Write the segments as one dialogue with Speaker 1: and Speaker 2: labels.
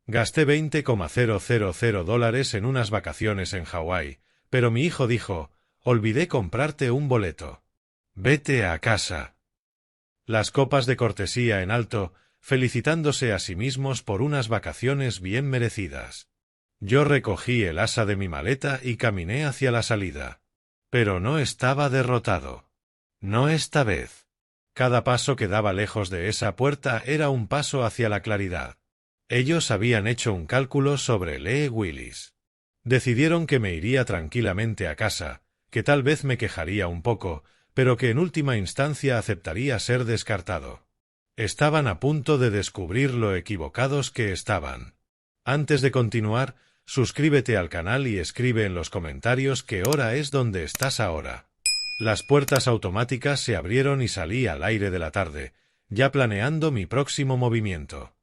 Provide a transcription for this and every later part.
Speaker 1: Gasté $20,000 en unas vacaciones en Hawái, pero mi hijo dijo, olvidé comprarte un boleto. Vete a casa. Las copas de cortesía en alto, felicitándose a sí mismos por unas vacaciones bien merecidas. Yo recogí el asa de mi maleta y caminé hacia la salida. Pero no estaba derrotado. No esta vez. Cada paso que daba lejos de esa puerta era un paso hacia la claridad. Ellos habían hecho un cálculo sobre Lee Willis. Decidieron que me iría tranquilamente a casa, que tal vez me quejaría un poco, pero que en última instancia aceptaría ser descartado. Estaban a punto de descubrir lo equivocados que estaban. Antes de continuar, suscríbete al canal y escribe en los comentarios qué hora es donde estás ahora. Las puertas automáticas se abrieron y salí al aire de la tarde, ya planeando mi próximo movimiento.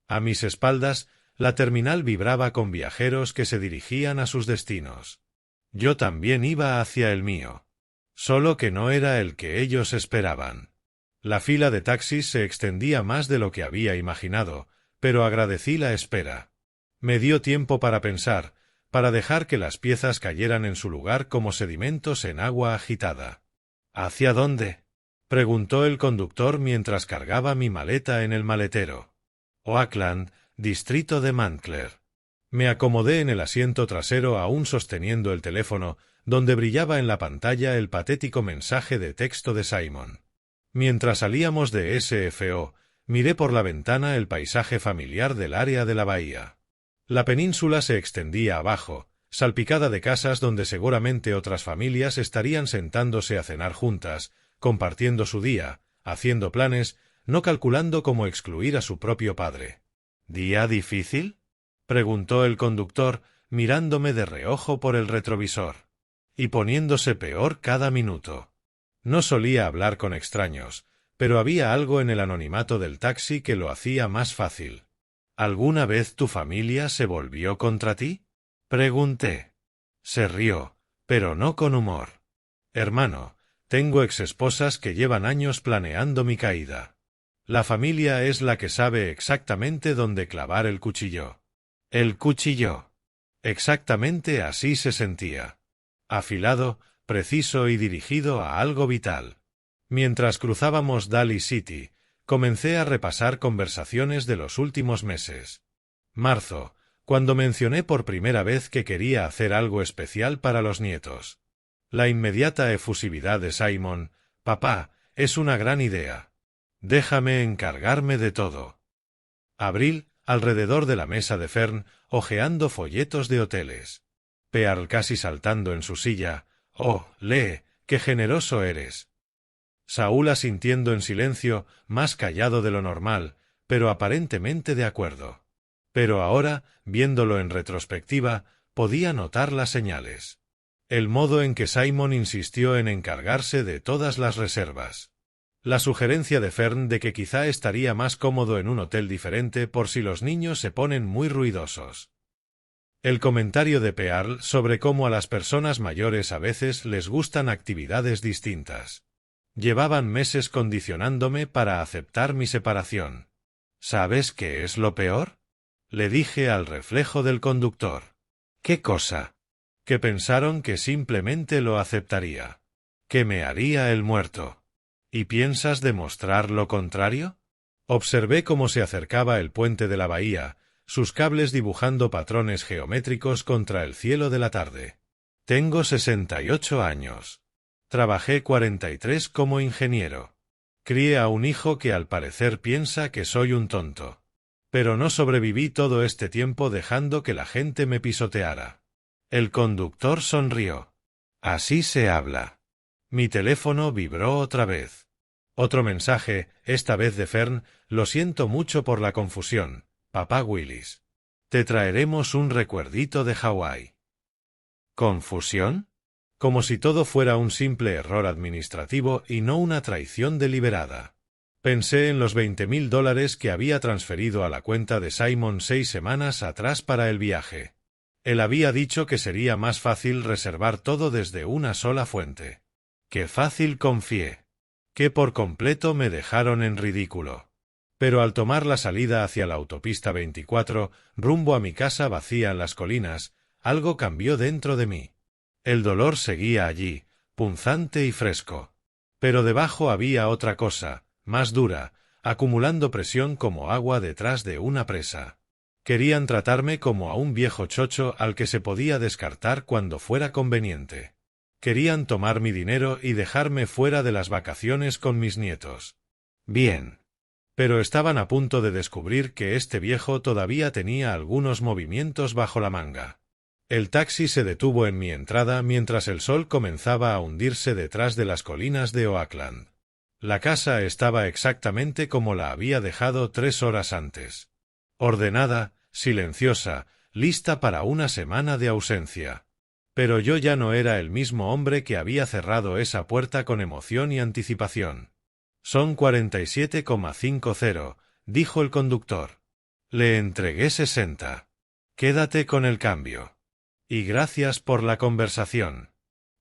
Speaker 1: A mis espaldas, la terminal vibraba con viajeros que se dirigían a sus destinos. Yo también iba hacia el mío. Solo que no era el que ellos esperaban. La fila de taxis se extendía más de lo que había imaginado, pero agradecí la espera. Me dio tiempo para pensar, para dejar que las piezas cayeran en su lugar como sedimentos en agua agitada. ¿Hacia dónde?, preguntó el conductor mientras cargaba mi maleta en el maletero. Oakland, distrito de Montclair. Me acomodé en el asiento trasero aún sosteniendo el teléfono, donde brillaba en la pantalla el patético mensaje de texto de Simon. Mientras salíamos de SFO, miré por la ventana el paisaje familiar del área de la bahía. La península se extendía abajo, salpicada de casas donde seguramente otras familias estarían sentándose a cenar juntas, compartiendo su día, haciendo planes, no calculando cómo excluir a su propio padre. ¿Día difícil?, preguntó el conductor, mirándome de reojo por el retrovisor. Y poniéndose peor cada minuto. No solía hablar con extraños, pero había algo en el anonimato del taxi que lo hacía más fácil. ¿Alguna vez tu familia se volvió contra ti?, pregunté. Se rió, pero no con humor. Hermano, tengo exesposas que llevan años planeando mi caída. La familia es la que sabe exactamente dónde clavar el cuchillo. El cuchillo. Exactamente así se sentía. Afilado, preciso y dirigido a algo vital. Mientras cruzábamos Daly City, comencé a repasar conversaciones de los últimos meses. Marzo, cuando mencioné por primera vez que quería hacer algo especial para los nietos. La inmediata efusividad de Simon, papá, es una gran idea. Déjame encargarme de todo. Abril, alrededor de la mesa de Fern, hojeando folletos de hoteles. Pearl casi saltando en su silla. Oh, Lee, qué generoso eres. Saúl asintiendo en silencio, más callado de lo normal, pero aparentemente de acuerdo. Pero ahora, viéndolo en retrospectiva, podía notar las señales. El modo en que Simon insistió en encargarse de todas las reservas. La sugerencia de Fern de que quizá estaría más cómodo en un hotel diferente por si los niños se ponen muy ruidosos. El comentario de Pearl sobre cómo a las personas mayores a veces les gustan actividades distintas. Llevaban meses condicionándome para aceptar mi separación. ¿Sabes qué es lo peor?, le dije al reflejo del conductor. ¿Qué cosa? Que pensaron que simplemente lo aceptaría. Que me haría el muerto. ¿Y piensas demostrar lo contrario? Observé cómo se acercaba el puente de la bahía, sus cables dibujando patrones geométricos contra el cielo de la tarde. Tengo 68 años. Trabajé 43 como ingeniero. Crié a un hijo que al parecer piensa que soy un tonto. Pero no sobreviví todo este tiempo dejando que la gente me pisoteara. El conductor sonrió. Así se habla. Mi teléfono vibró otra vez. Otro mensaje, esta vez de Fern, lo siento mucho por la confusión, papá Willis. Te traeremos un recuerdito de Hawái. ¿Confusión? Como si todo fuera un simple error administrativo y no una traición deliberada. Pensé en los $20,000 que había transferido a la cuenta de Simon 6 semanas atrás para el viaje. Él había dicho que sería más fácil reservar todo desde una sola fuente. ¡Qué fácil confié! Que por completo me dejaron en ridículo. Pero al tomar la salida hacia la autopista 24, rumbo a mi casa vacía en las colinas, algo cambió dentro de mí. El dolor seguía allí, punzante y fresco. Pero debajo había otra cosa, más dura, acumulando presión como agua detrás de una presa. Querían tratarme como a un viejo chocho al que se podía descartar cuando fuera conveniente. Querían tomar mi dinero y dejarme fuera de las vacaciones con mis nietos. Bien. Pero estaban a punto de descubrir que este viejo todavía tenía algunos movimientos bajo la manga. El taxi se detuvo en mi entrada mientras el sol comenzaba a hundirse detrás de las colinas de Oakland. La casa estaba exactamente como la había dejado 3 horas antes. Ordenada, silenciosa, lista para una semana de ausencia. Pero yo ya no era el mismo hombre que había cerrado esa puerta con emoción y anticipación. Son 47,50, dijo el conductor. Le entregué 60. Quédate con el cambio. Y gracias por la conversación.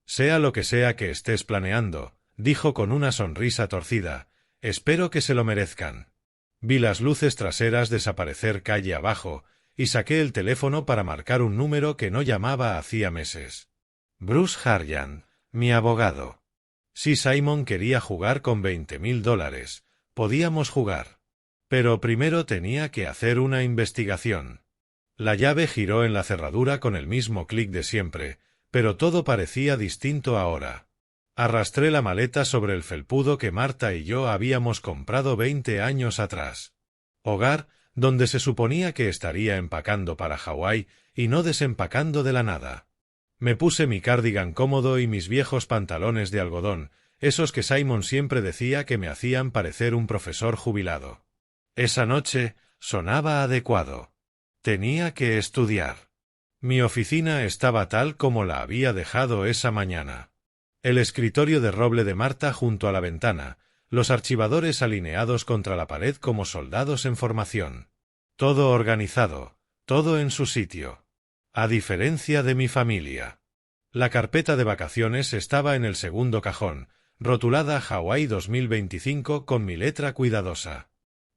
Speaker 1: Sea lo que sea que estés planeando, dijo con una sonrisa torcida, espero que se lo merezcan. Vi las luces traseras desaparecer calle abajo, y saqué el teléfono para marcar un número que no llamaba hacía meses. Bruce Harjan, mi abogado. Si Simon quería jugar con $20,000, podíamos jugar. Pero primero tenía que hacer una investigación. La llave giró en la cerradura con el mismo clic de siempre, pero todo parecía distinto ahora. Arrastré la maleta sobre el felpudo que Marta y yo habíamos comprado 20 años atrás. Hogar, donde se suponía que estaría empacando para Hawái y no desempacando de la nada. Me puse mi cardigan cómodo y mis viejos pantalones de algodón, esos que Simon siempre decía que me hacían parecer un profesor jubilado. Esa noche sonaba adecuado. Tenía que estudiar. Mi oficina estaba tal como la había dejado esa mañana. El escritorio de roble de Marta junto a la ventana, los archivadores alineados contra la pared como soldados en formación. Todo organizado, todo en su sitio. A diferencia de mi familia. La carpeta de vacaciones estaba en el segundo cajón, rotulada Hawái 2025 con mi letra cuidadosa.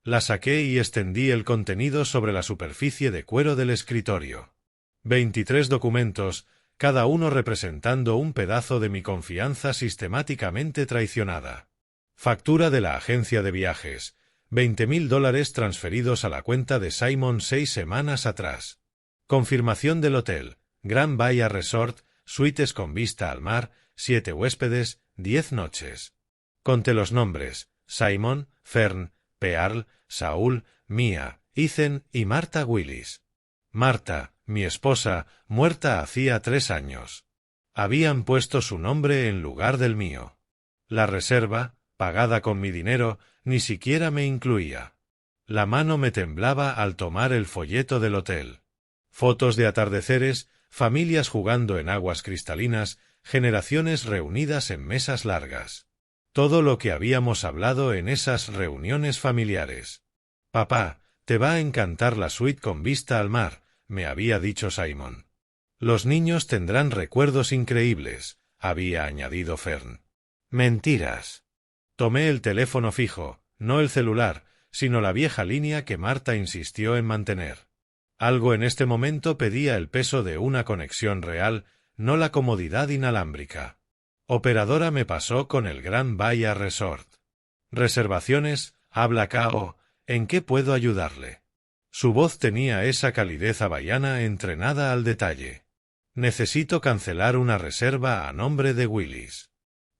Speaker 1: La saqué y extendí el contenido sobre la superficie de cuero del escritorio. 23 documentos, cada uno representando un pedazo de mi confianza sistemáticamente traicionada. Factura de la agencia de viajes, $20,000 transferidos a la cuenta de Simon 6 semanas atrás. Confirmación del hotel, Grand Bahia Resort, suites con vista al mar, 7 huéspedes, 10 noches. Conté los nombres, Simon, Fern, Pearl, Saúl, Mia, Ethan y Marta Willis. Marta, mi esposa, muerta hacía 3 años. Habían puesto su nombre en lugar del mío. La reserva, pagada con mi dinero, ni siquiera me incluía. La mano me temblaba al tomar el folleto del hotel. Fotos de atardeceres, familias jugando en aguas cristalinas, generaciones reunidas en mesas largas. Todo lo que habíamos hablado en esas reuniones familiares. Papá, te va a encantar la suite con vista al mar, me había dicho Simon. Los niños tendrán recuerdos increíbles, había añadido Fern. Mentiras. Tomé el teléfono fijo, no el celular, sino la vieja línea que Marta insistió en mantener. Algo en este momento pedía el peso de una conexión real, no la comodidad inalámbrica. Operadora me pasó con el Grand Bahia Resort. Reservaciones, habla K.O., ¿en qué puedo ayudarle? Su voz tenía esa calidez hawaiana entrenada al detalle. Necesito cancelar una reserva a nombre de Willis.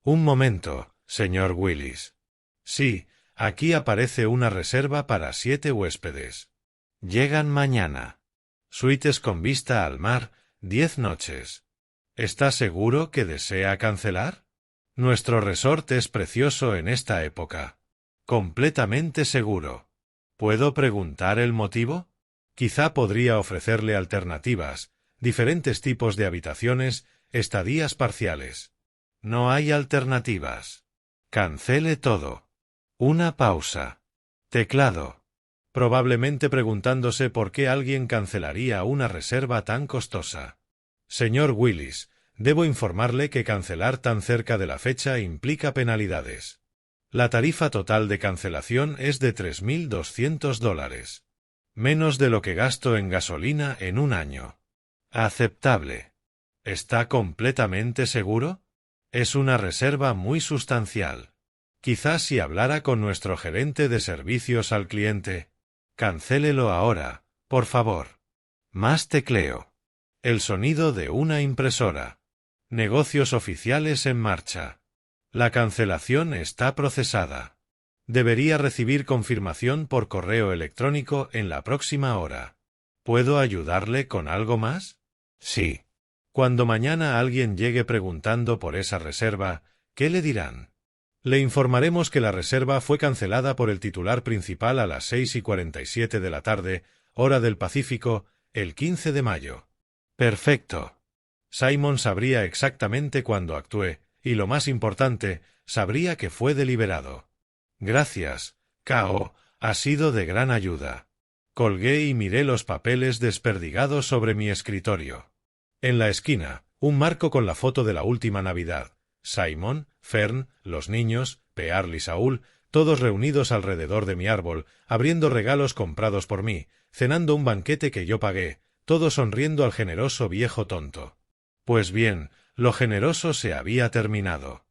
Speaker 1: Un momento, señor Willis. Sí, aquí aparece una reserva para 7 huéspedes. Llegan mañana. Suites con vista al mar, 10 noches. ¿Está seguro que desea cancelar? Nuestro resort es precioso en esta época. Completamente seguro. ¿Puedo preguntar el motivo? Quizá podría ofrecerle alternativas, diferentes tipos de habitaciones, estadías parciales. No hay alternativas. Cancele todo. Una pausa. Teclado. Probablemente preguntándose por qué alguien cancelaría una reserva tan costosa. Señor Willis, debo informarle que cancelar tan cerca de la fecha implica penalidades. La tarifa total de cancelación es de $3.200. Menos de lo que gasto en gasolina en un año. Aceptable. ¿Está completamente seguro? Es una reserva muy sustancial. Quizás si hablara con nuestro gerente de servicios al cliente. Cancélelo ahora, por favor. Más tecleo. El sonido de una impresora. Negocios oficiales en marcha. La cancelación está procesada. Debería recibir confirmación por correo electrónico en la próxima hora. ¿Puedo ayudarle con algo más? Sí. Cuando mañana alguien llegue preguntando por esa reserva, ¿qué le dirán? Le informaremos que la reserva fue cancelada por el titular principal a las 6:47 de la tarde, hora del Pacífico, el 15 de mayo. Perfecto. Simon sabría exactamente cuándo actué, y lo más importante, sabría que fue deliberado. Gracias, Kao, ha sido de gran ayuda. Colgué y miré los papeles desperdigados sobre mi escritorio. En la esquina, un marco con la foto de la última Navidad. Simon, Fern, los niños, Pearl y Saúl, todos reunidos alrededor de mi árbol, abriendo regalos comprados por mí, cenando un banquete que yo pagué, todos sonriendo al generoso viejo tonto. Pues bien, lo generoso se había terminado.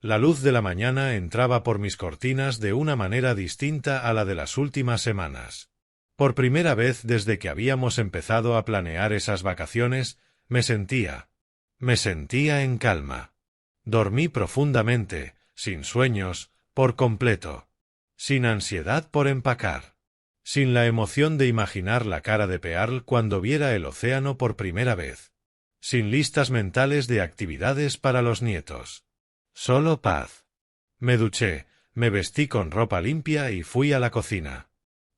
Speaker 1: La luz de la mañana entraba por mis cortinas de una manera distinta a la de las últimas semanas. Por primera vez desde que habíamos empezado a planear esas vacaciones, me sentía en calma. Dormí profundamente, sin sueños, por completo. Sin ansiedad por empacar. Sin la emoción de imaginar la cara de Pearl cuando viera el océano por primera vez. Sin listas mentales de actividades para los nietos. Solo paz. Me duché, me vestí con ropa limpia y fui a la cocina.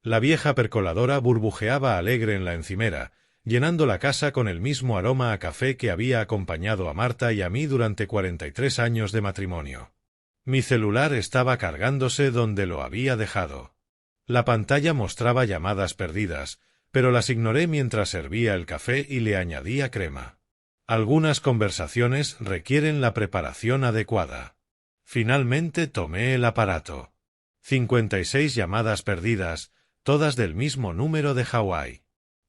Speaker 1: La vieja percoladora burbujeaba alegre en la encimera, llenando la casa con el mismo aroma a café que había acompañado a Marta y a mí durante 43 años de matrimonio. Mi celular estaba cargándose donde lo había dejado. La pantalla mostraba llamadas perdidas, pero las ignoré mientras servía el café y le añadía crema. Algunas conversaciones requieren la preparación adecuada. Finalmente tomé el aparato. 56 llamadas perdidas, todas del mismo número de Hawái.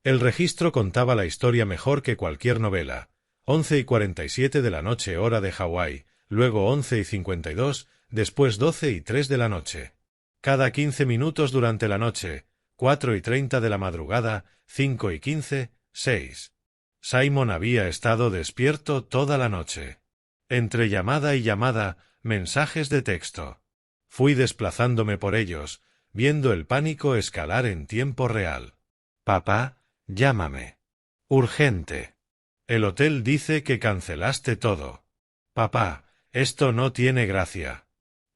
Speaker 1: El registro contaba la historia mejor que cualquier novela. 11:47 de la noche hora de Hawái, luego 11:52, después 12:03 de la noche. Cada 15 minutos durante la noche, 4:30 de la madrugada, 5:15, 6. Simon había estado despierto toda la noche. Entre llamada y llamada, mensajes de texto. Fui desplazándome por ellos, viendo el pánico escalar en tiempo real. Papá, llámame. Urgente. El hotel dice que cancelaste todo. Papá, esto no tiene gracia.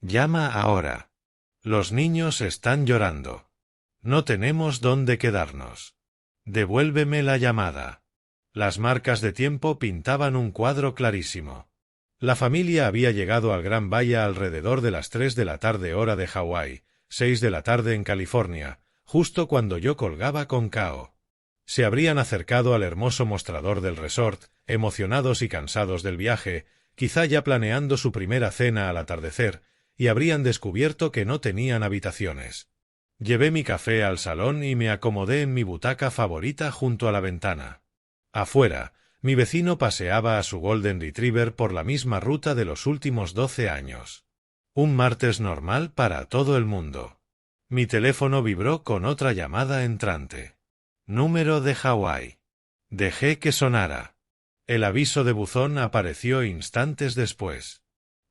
Speaker 1: Llama ahora. Los niños están llorando. No tenemos dónde quedarnos. Devuélveme la llamada. Las marcas de tiempo pintaban un cuadro clarísimo. La familia había llegado al Gran Bahía alrededor de las 3 de la tarde hora de Hawái, 6 de la tarde en California, justo cuando yo colgaba con Kao. Se habrían acercado al hermoso mostrador del resort, emocionados y cansados del viaje, quizá ya planeando su primera cena al atardecer, y habrían descubierto que no tenían habitaciones. Llevé mi café al salón y me acomodé en mi butaca favorita junto a la ventana. Afuera, mi vecino paseaba a su Golden Retriever por la misma ruta de los últimos 12 años. Un martes normal para todo el mundo. Mi teléfono vibró con otra llamada entrante. Número de Hawái. Dejé que sonara. El aviso de buzón apareció instantes después.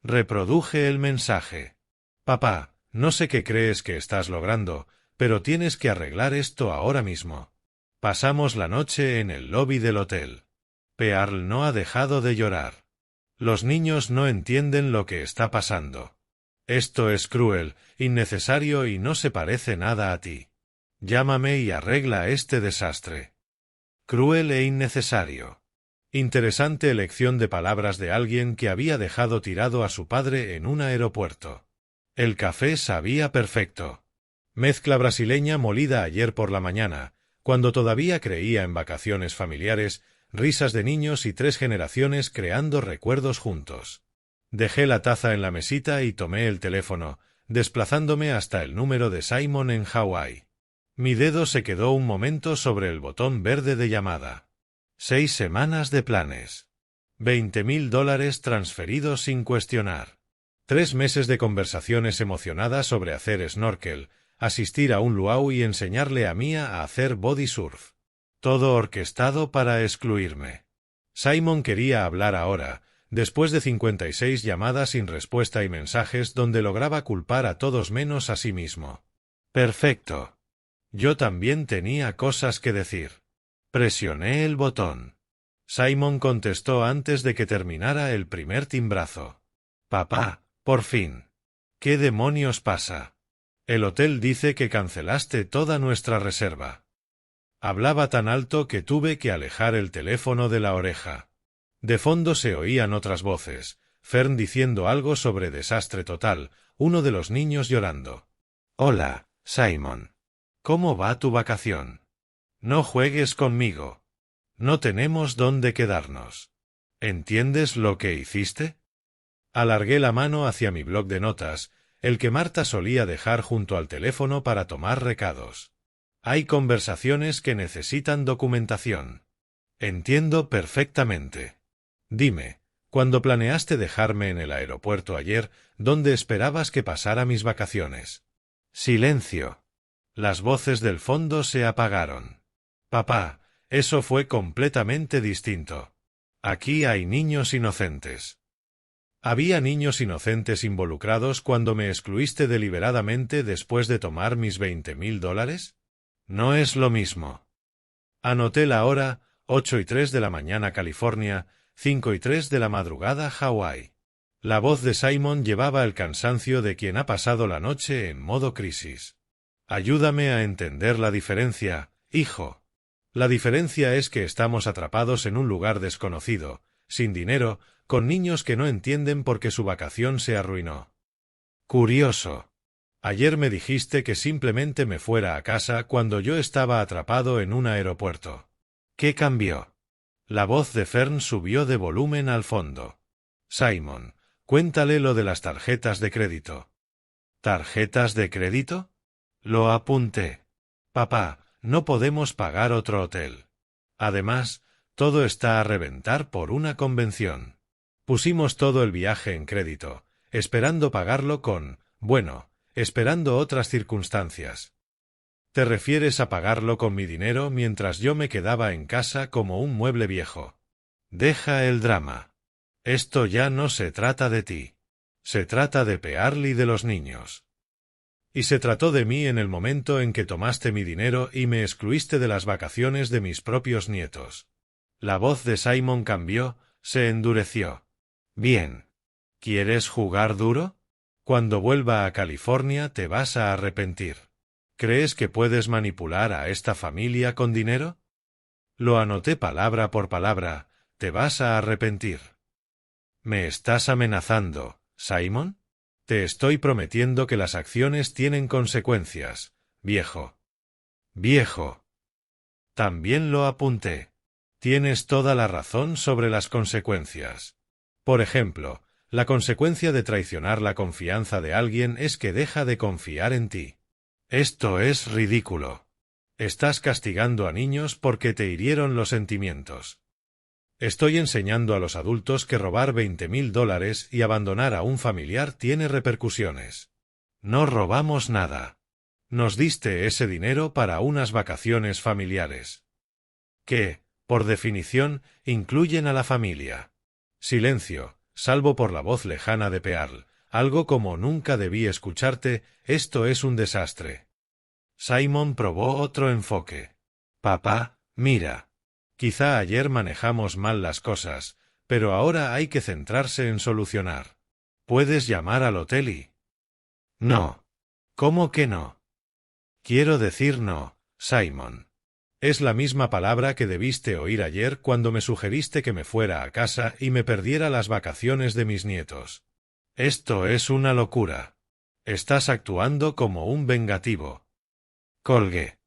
Speaker 1: Reproduje el mensaje. Papá, no sé qué crees que estás logrando, pero tienes que arreglar esto ahora mismo. Pasamos la noche en el lobby del hotel. Pearl no ha dejado de llorar. Los niños no entienden lo que está pasando. Esto es cruel, innecesario y no se parece nada a ti. Llámame y arregla este desastre. Cruel e innecesario. Interesante elección de palabras de alguien que había dejado tirado a su padre en un aeropuerto. El café sabía perfecto. Mezcla brasileña molida ayer por la mañana, cuando todavía creía en vacaciones familiares, risas de niños y 3 generaciones creando recuerdos juntos. Dejé la taza en la mesita y tomé el teléfono, desplazándome hasta el número de Simon en Hawái. Mi dedo se quedó un momento sobre el botón verde de llamada. 6 semanas de planes. $20,000 transferidos sin cuestionar. 3 meses de conversaciones emocionadas sobre hacer snorkel, asistir a un luau y enseñarle a Mia a hacer body surf. Todo orquestado para excluirme. Simon quería hablar ahora, después de 56 llamadas sin respuesta y mensajes donde lograba culpar a todos menos a sí mismo. Perfecto. Yo también tenía cosas que decir. Presioné el botón. Simon contestó antes de que terminara el primer timbrazo. Papá, por fin. ¿Qué demonios pasa? El hotel dice que cancelaste toda nuestra reserva. Hablaba tan alto que tuve que alejar el teléfono de la oreja. De fondo se oían otras voces, Fern diciendo algo sobre desastre total, uno de los niños llorando. Hola, Simon. ¿Cómo va tu vacación? No juegues conmigo. No tenemos dónde quedarnos. ¿Entiendes lo que hiciste? Alargué la mano hacia mi bloc de notas, el que Marta solía dejar junto al teléfono para tomar recados. Hay conversaciones que necesitan documentación. Entiendo perfectamente. Dime, cuando planeaste dejarme en el aeropuerto ayer, ¿dónde esperabas que pasara mis vacaciones? Silencio. Las voces del fondo se apagaron. Papá, eso fue completamente distinto. Aquí hay niños inocentes. ¿Había niños inocentes involucrados cuando me excluiste deliberadamente después de tomar mis $20,000? No es lo mismo. Anoté la hora, 8:03 de la mañana California, 5:03 de la madrugada Hawái. La voz de Simon llevaba el cansancio de quien ha pasado la noche en modo crisis. Ayúdame a entender la diferencia, hijo. La diferencia es que estamos atrapados en un lugar desconocido, sin dinero, con niños que no entienden por qué su vacación se arruinó. Curioso. Ayer me dijiste que simplemente me fuera a casa cuando yo estaba atrapado en un aeropuerto. ¿Qué cambió? La voz de Fern subió de volumen al fondo. Simon, cuéntale lo de las tarjetas de crédito. ¿Tarjetas de crédito? Lo apunté. Papá, no podemos pagar otro hotel. Además, todo está a reventar por una convención. Pusimos todo el viaje en crédito, esperando pagarlo esperando otras circunstancias. ¿Te refieres a pagarlo con mi dinero mientras yo me quedaba en casa como un mueble viejo? Deja el drama. Esto ya no se trata de ti. Se trata de Pearl y de los niños. Y se trató de mí en el momento en que tomaste mi dinero y me excluiste de las vacaciones de mis propios nietos. La voz de Simon cambió, se endureció. Bien. ¿Quieres jugar duro? Cuando vuelva a California te vas a arrepentir. ¿Crees que puedes manipular a esta familia con dinero? Lo anoté palabra por palabra. Te vas a arrepentir. ¿Me estás amenazando, Simon? Te estoy prometiendo que las acciones tienen consecuencias, viejo. Viejo. También lo apunté. Tienes toda la razón sobre las consecuencias. Por ejemplo, la consecuencia de traicionar la confianza de alguien es que deja de confiar en ti. Esto es ridículo. Estás castigando a niños porque te hirieron los sentimientos. Estoy enseñando a los adultos que robar $20,000 y abandonar a un familiar tiene repercusiones. No robamos nada. Nos diste ese dinero para unas vacaciones familiares. Que, por definición, incluyen a la familia. Silencio, salvo por la voz lejana de Pearl, algo como nunca debí escucharte, esto es un desastre. Simon probó otro enfoque. Papá, mira. Quizá ayer manejamos mal las cosas, pero ahora hay que centrarse en solucionar. ¿Puedes llamar al hotel y...? No. ¿Cómo que no? Quiero decir no, Simon. Es la misma palabra que debiste oír ayer cuando me sugeriste que me fuera a casa y me perdiera las vacaciones de mis nietos. Esto es una locura. Estás actuando como un vengativo. Colgué.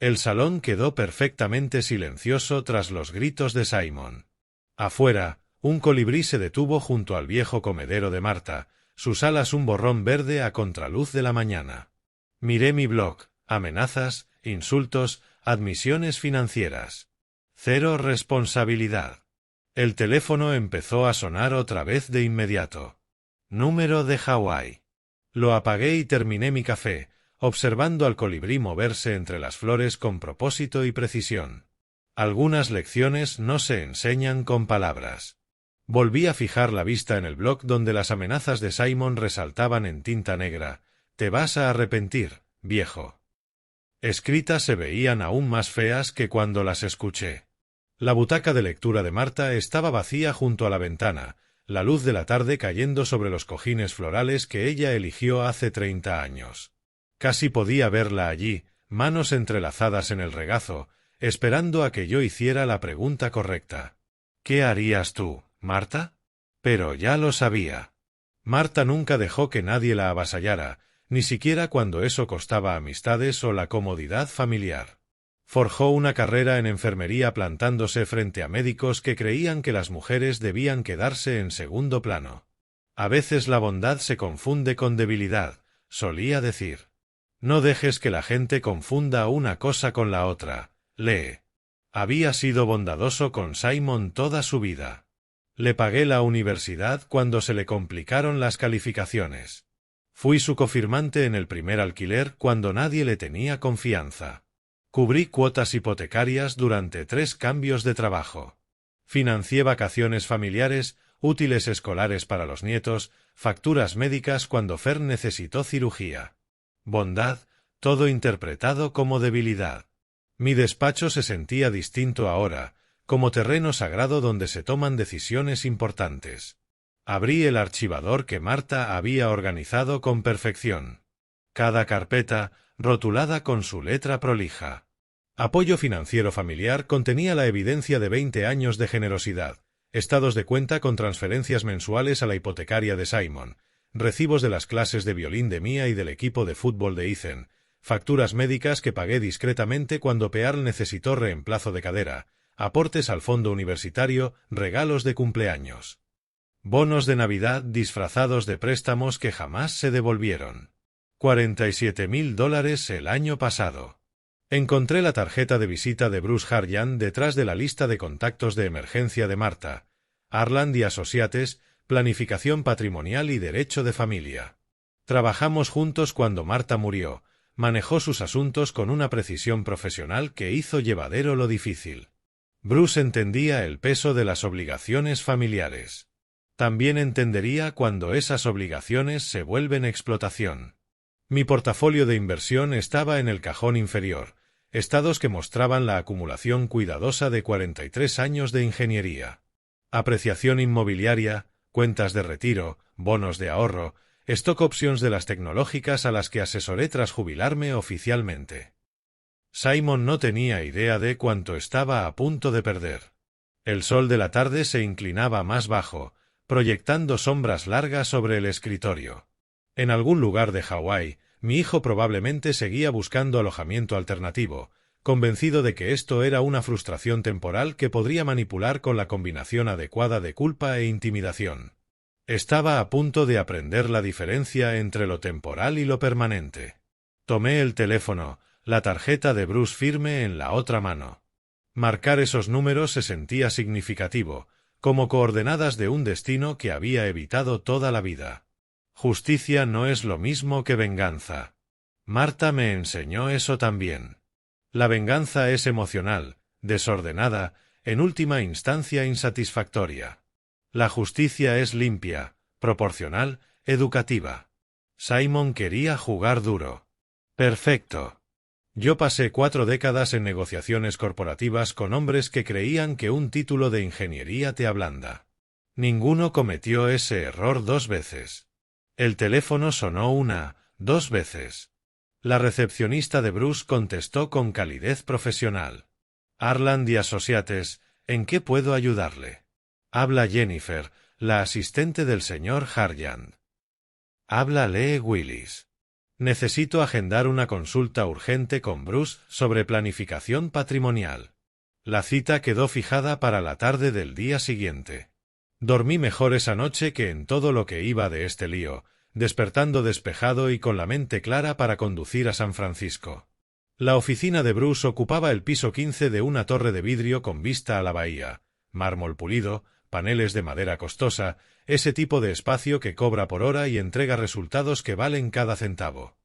Speaker 1: El salón quedó perfectamente silencioso tras los gritos de Simon. Afuera, un colibrí se detuvo junto al viejo comedero de Marta, sus alas un borrón verde a contraluz de la mañana. Miré mi blog, amenazas, insultos, admisiones financieras. Cero responsabilidad. El teléfono empezó a sonar otra vez de inmediato. Número de Hawái. Lo apagué y terminé mi café, observando al colibrí moverse entre las flores con propósito y precisión. Algunas lecciones no se enseñan con palabras. Volví a fijar la vista en el blog donde las amenazas de Simon resaltaban en tinta negra. «Te vas a arrepentir, viejo». Escritas se veían aún más feas que cuando las escuché. La butaca de lectura de Marta estaba vacía junto a la ventana, la luz de la tarde cayendo sobre los cojines florales que ella eligió hace 30 años. Casi podía verla allí, manos entrelazadas en el regazo, esperando a que yo hiciera la pregunta correcta. «¿Qué harías tú, Marta?» Pero ya lo sabía. Marta nunca dejó que nadie la avasallara, ni siquiera cuando eso costaba amistades o la comodidad familiar. Forjó una carrera en enfermería plantándose frente a médicos que creían que las mujeres debían quedarse en segundo plano. «A veces la bondad se confunde con debilidad», solía decir. «No dejes que la gente confunda una cosa con la otra. Lee». Había sido bondadoso con Simon toda su vida. Le pagué la universidad cuando se le complicaron las calificaciones. Fui su cofirmante en el primer alquiler cuando nadie le tenía confianza. Cubrí cuotas hipotecarias durante 3 cambios de trabajo. Financié vacaciones familiares, útiles escolares para los nietos, facturas médicas cuando Fer necesitó cirugía. Bondad, todo interpretado como debilidad. Mi despacho se sentía distinto ahora, como terreno sagrado donde se toman decisiones importantes. Abrí el archivador que Marta había organizado con perfección. Cada carpeta, rotulada con su letra prolija. Apoyo financiero familiar contenía la evidencia de 20 años de generosidad, estados de cuenta con transferencias mensuales a la hipotecaria de Simon, recibos de las clases de violín de Mia y del equipo de fútbol de Ethan, facturas médicas que pagué discretamente cuando Pearl necesitó reemplazo de cadera, aportes al fondo universitario, regalos de cumpleaños. Bonos de Navidad disfrazados de préstamos que jamás se devolvieron. $47,000 el año pasado. Encontré la tarjeta de visita de Bruce Harjan detrás de la lista de contactos de emergencia de Marta. Arland y Associates, planificación patrimonial y derecho de familia. Trabajamos juntos cuando Marta murió. Manejó sus asuntos con una precisión profesional que hizo llevadero lo difícil. Bruce entendía el peso de las obligaciones familiares. También entendería cuando esas obligaciones se vuelven explotación. Mi portafolio de inversión estaba en el cajón inferior, estados que mostraban la acumulación cuidadosa de 43 años de ingeniería. Apreciación inmobiliaria, cuentas de retiro, bonos de ahorro, stock options de las tecnológicas a las que asesoré tras jubilarme oficialmente. Simon no tenía idea de cuánto estaba a punto de perder. El sol de la tarde se inclinaba más bajo, proyectando sombras largas sobre el escritorio. En algún lugar de Hawái, mi hijo probablemente seguía buscando alojamiento alternativo, convencido de que esto era una frustración temporal que podría manipular con la combinación adecuada de culpa e intimidación. Estaba a punto de aprender la diferencia entre lo temporal y lo permanente. Tomé el teléfono, la tarjeta de Bruce firme en la otra mano. Marcar esos números se sentía significativo, como coordenadas de un destino que había evitado toda la vida. Justicia no es lo mismo que venganza. Marta me enseñó eso también. La venganza es emocional, desordenada, en última instancia insatisfactoria. La justicia es limpia, proporcional, educativa. Simon quería jugar duro. Perfecto. Yo pasé 4 décadas en negociaciones corporativas con hombres que creían que un título de ingeniería te ablanda. Ninguno cometió ese error 2 veces. El teléfono sonó 2 veces. La recepcionista de Bruce contestó con calidez profesional. Arland y Associates, ¿en qué puedo ayudarle? Habla Jennifer, la asistente del señor Harjan. Habla Lee Willis. Necesito agendar una consulta urgente con Bruce sobre planificación patrimonial. La cita quedó fijada para la tarde del día siguiente. Dormí mejor esa noche que en todo lo que iba de este lío, despertando despejado y con la mente clara para conducir a San Francisco. La oficina de Bruce ocupaba el piso 15 de una torre de vidrio con vista a la bahía, mármol pulido, paneles de madera costosa, ese tipo de espacio que cobra por hora y entrega resultados que valen cada centavo.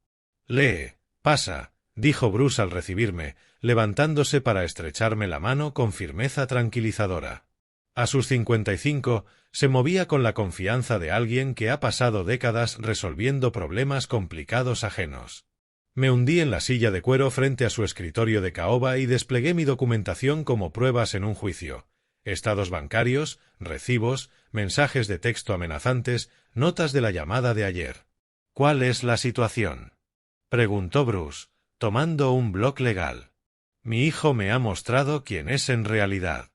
Speaker 1: «Lee, pasa», dijo Bruce al recibirme, levantándose para estrecharme la mano con firmeza tranquilizadora. A sus 55, se movía con la confianza de alguien que ha pasado décadas resolviendo problemas complicados ajenos. Me hundí en la silla de cuero frente a su escritorio de caoba y desplegué mi documentación como pruebas en un juicio. Estados bancarios, recibos, mensajes de texto amenazantes, notas de la llamada de ayer. «¿Cuál es la situación?», preguntó Bruce, tomando un bloc legal. «Mi hijo me ha mostrado quién es en realidad.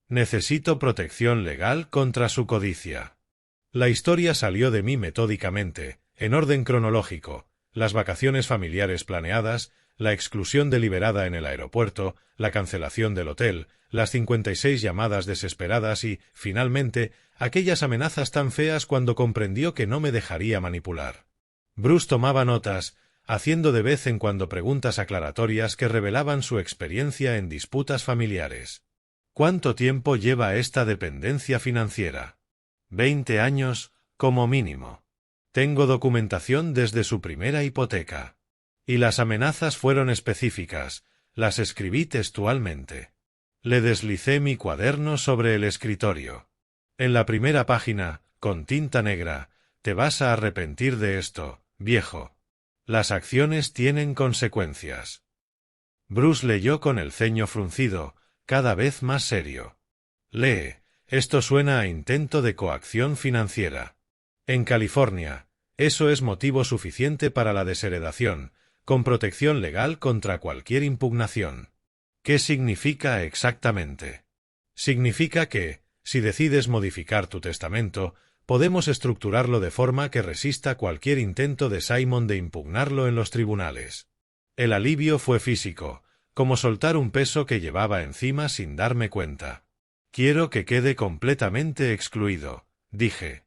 Speaker 1: Necesito protección legal contra su codicia». La historia salió de mí metódicamente, en orden cronológico: las vacaciones familiares planeadas, la exclusión deliberada en el aeropuerto, la cancelación del hotel, las 56 llamadas desesperadas y, finalmente, aquellas amenazas tan feas cuando comprendió que no me dejaría manipular. Bruce tomaba notas, haciendo de vez en cuando preguntas aclaratorias que revelaban su experiencia en disputas familiares. «¿Cuánto tiempo lleva esta dependencia financiera?» «20 años, como mínimo. Tengo documentación desde su primera hipoteca. Y las amenazas fueron específicas, las escribí textualmente». Le deslicé mi cuaderno sobre el escritorio. En la primera página, con tinta negra: «Te vas a arrepentir de esto, viejo. Las acciones tienen consecuencias». Bruce leyó con el ceño fruncido, cada vez más serio. «Lee, esto suena a intento de coacción financiera. En California, eso es motivo suficiente para la desheredación, con protección legal contra cualquier impugnación». «¿Qué significa exactamente?» «Significa que, si decides modificar tu testamento, podemos estructurarlo de forma que resista cualquier intento de Simon de impugnarlo en los tribunales». El alivio fue físico, como soltar un peso que llevaba encima sin darme cuenta. «Quiero que quede completamente excluido», dije.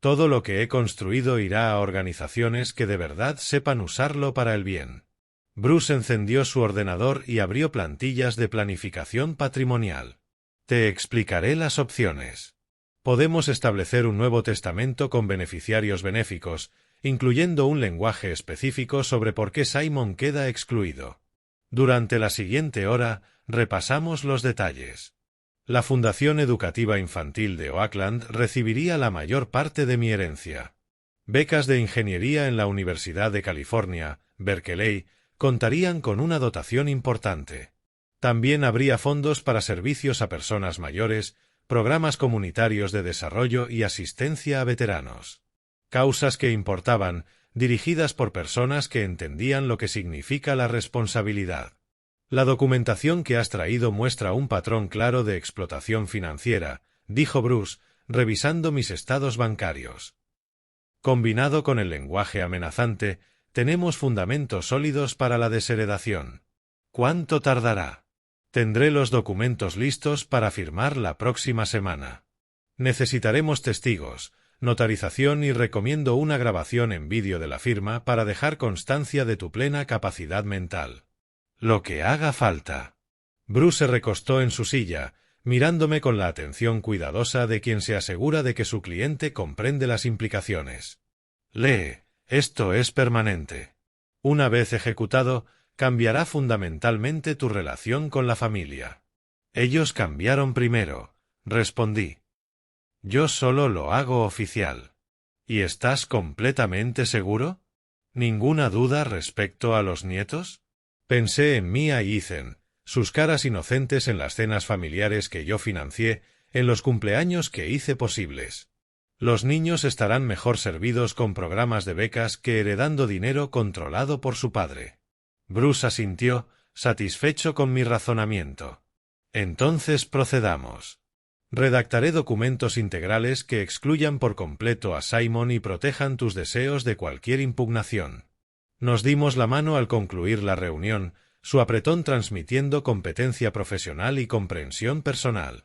Speaker 1: «Todo lo que he construido irá a organizaciones que de verdad sepan usarlo para el bien». Bruce encendió su ordenador y abrió plantillas de planificación patrimonial. «Te explicaré las opciones. Podemos establecer un nuevo testamento con beneficiarios benéficos, incluyendo un lenguaje específico sobre por qué Simon queda excluido. Durante la siguiente hora, repasamos los detalles. La Fundación Educativa Infantil de Oakland recibiría la mayor parte de mi herencia. Becas de ingeniería en la Universidad de California, Berkeley, contarían con una dotación importante. También habría fondos para servicios a personas mayores, programas comunitarios de desarrollo y asistencia a veteranos. Causas que importaban, dirigidas por personas que entendían lo que significa la responsabilidad. La documentación que has traído muestra un patrón claro de explotación financiera», dijo Bruce, revisando mis estados bancarios. «Combinado con el lenguaje amenazante, tenemos fundamentos sólidos para la desheredación. ¿Cuánto tardará?» «Tendré los documentos listos para firmar la próxima semana. Necesitaremos testigos, notarización y recomiendo una grabación en vídeo de la firma para dejar constancia de tu plena capacidad mental. Lo que haga falta». Bruce se recostó en su silla, mirándome con la atención cuidadosa de quien se asegura de que su cliente comprende las implicaciones. «Lee, esto es permanente. Una vez ejecutado, cambiará fundamentalmente tu relación con la familia». «Ellos cambiaron primero», respondí. «Yo solo lo hago oficial». «¿Y estás completamente seguro? ¿Ninguna duda respecto a los nietos?» Pensé en Mia y Ethan, sus caras inocentes en las cenas familiares que yo financié, en los cumpleaños que hice posibles. Los niños estarán mejor servidos con programas de becas que heredando dinero controlado por su padre. Bruce asintió, satisfecho con mi razonamiento. «Entonces procedamos. Redactaré documentos integrales que excluyan por completo a Simon y protejan tus deseos de cualquier impugnación». Nos dimos la mano al concluir la reunión, su apretón transmitiendo competencia profesional y comprensión personal.